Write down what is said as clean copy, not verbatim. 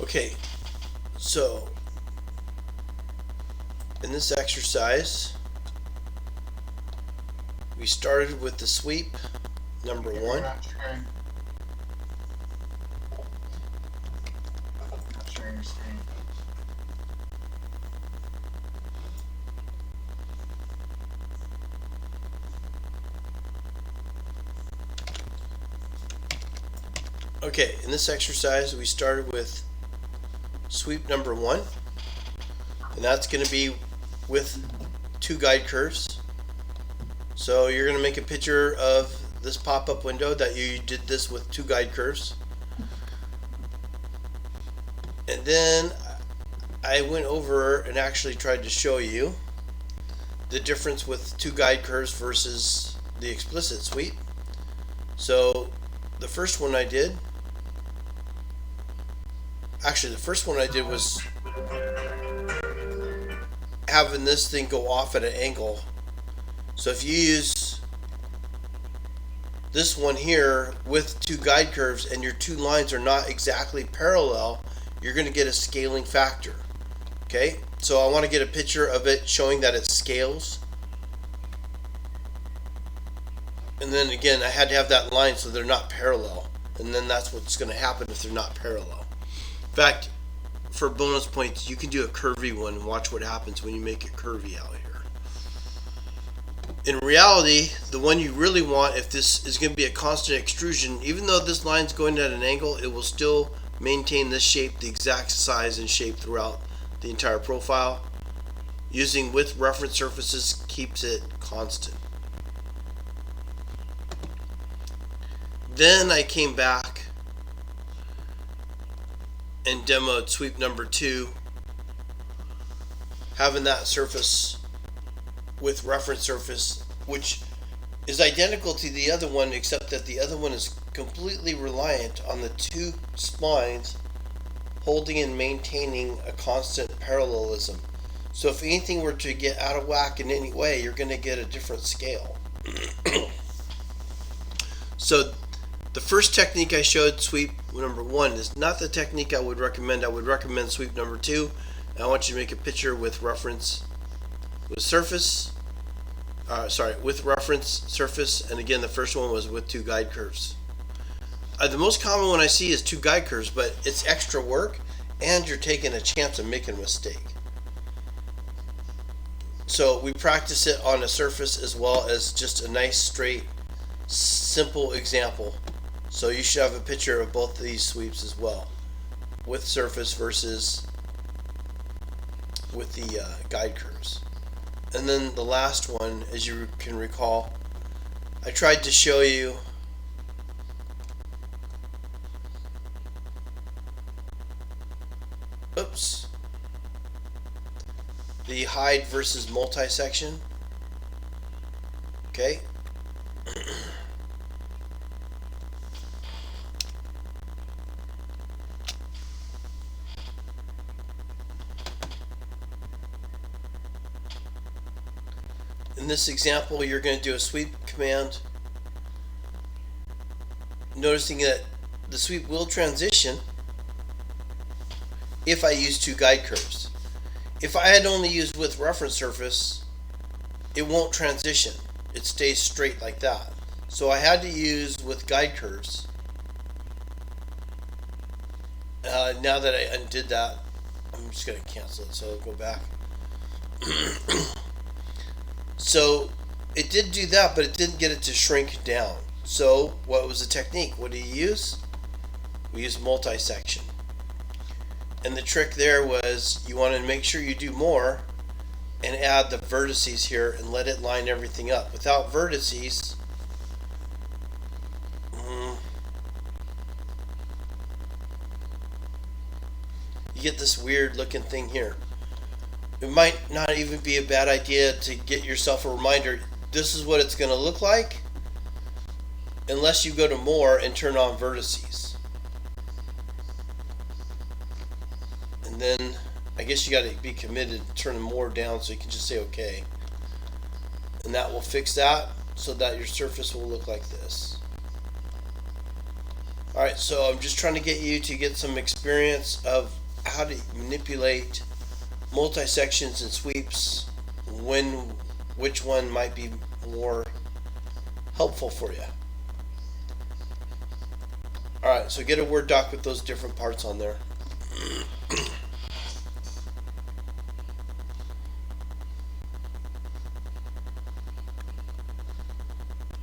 Okay, so in this exercise, we started with the sweep number You're one. not sharing. Not sharing your screen. Okay, in this exercise, we started with sweep number one, and that's going to be with two guide curves. So you're going to make a picture of this pop-up window that you did this with two guide curves. And then I went over and actually tried to show you the difference with two guide curves versus the explicit sweep. So the first one I did, actually the first one I did was having this thing go off at an angle. So if you use this one here with two guide curves and your two lines are not exactly parallel, you're going to get a scaling factor. Okay, so I want to get a picture of it showing that it scales. And then again, I had to have that line so they're not parallel. And then that's what's going to happen if they're not parallel. In fact, for bonus points, you can do a curvy one and watch what happens when you make it curvy out here. In reality, the one you really want, if this is going to be a constant extrusion, even though this line's going at an angle, it will still maintain this shape, the exact size and shape throughout the entire profile. Using with reference surfaces keeps it constant. Then I came back and demoed sweep number two, having that surface with reference surface, which is identical to the other one, except that the other one is completely reliant on the two splines holding and maintaining a constant parallelism. So if anything were to get out of whack in any way, you're going to get a different scale. So the first technique I showed, sweep number one, is not the technique I would recommend. I would recommend sweep number two. And I want you to make a picture with reference with surface. With reference surface, and again, the first one was with two guide curves. The most common one I see is two guide curves, but it's extra work, and you're taking a chance of making a mistake. So we practice it on a surface as well as just a nice, straight, simple example. So you should have a picture of both of these sweeps as well, with surface versus with the guide curves. And then the last one, as you can recall, I tried to show you the hide versus multi-section. Okay. In this example, you're going to do a sweep command, noticing that the sweep will transition if I use two guide curves. If I had only used with reference surface, it won't transition. It stays straight like that. So I had to use with guide curves. Now that I undid that, I'm just going to cancel it, so I'll go back. So it did do that, but it didn't get it to shrink down. So what was the technique? What did you use? We used multi-section. And the trick there was you want to make sure you do more and add the vertices here and let it line everything up. Without vertices, you get this weird looking thing here. It might not even be a bad idea to get yourself a reminder, this is what it's going to look like, unless you go to more and turn on vertices. And then I guess you got to be committed to turn more down so you can just say okay. And that will fix that so that your surface will look like this. Alright, so I'm just trying to get you to get some experience of how to manipulate multi-sections and sweeps, which one might be more helpful for you. Alright, so get a Word doc with those different parts on there.